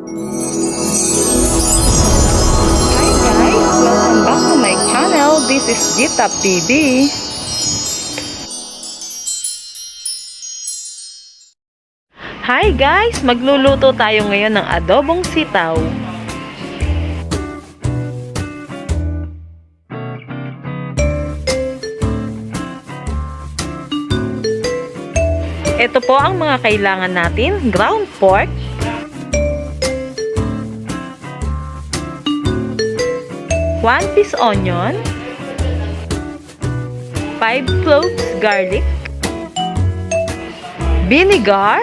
Hi guys! Welcome back to my channel. This is Gtap TV. Hi guys! Magluluto tayo ngayon ng adobong sitaw. Ito po ang mga kailangan natin: ground pork, one piece onion, 5 cloves garlic, vinegar,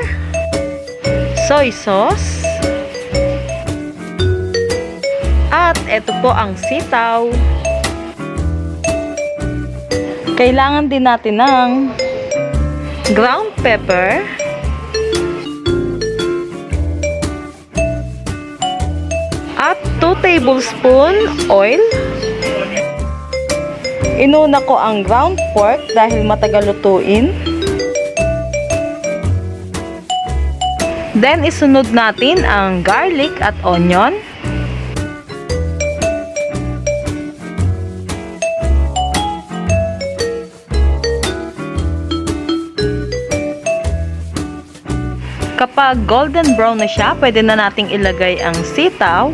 soy sauce, at ito po ang sitaw. Kailangan din natin ng ground pepper, at 2 tablespoon oil. Inuna ko ang ground pork dahil matagal lutuin. Then isunod natin ang garlic at onion. Kapag golden brown na siya, pwede na nating ilagay ang sitaw.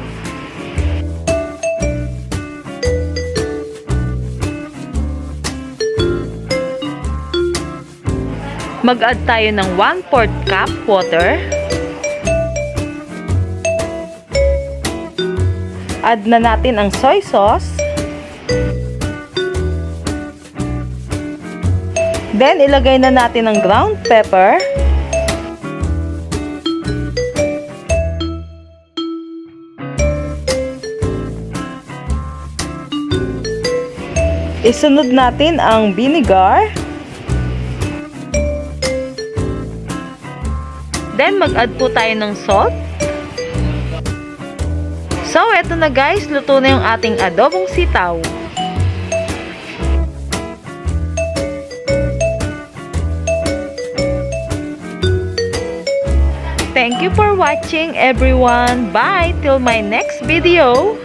Mag-add tayo ng 1/4 cup water. Add na natin ang soy sauce. Then, ilagay na natin ang ground pepper. Isunod natin ang vinegar. Then, mag-add po tayo ng salt. So, eto na guys, luto na yung ating adobong sitaw. Thank you for watching everyone. Bye till my next video.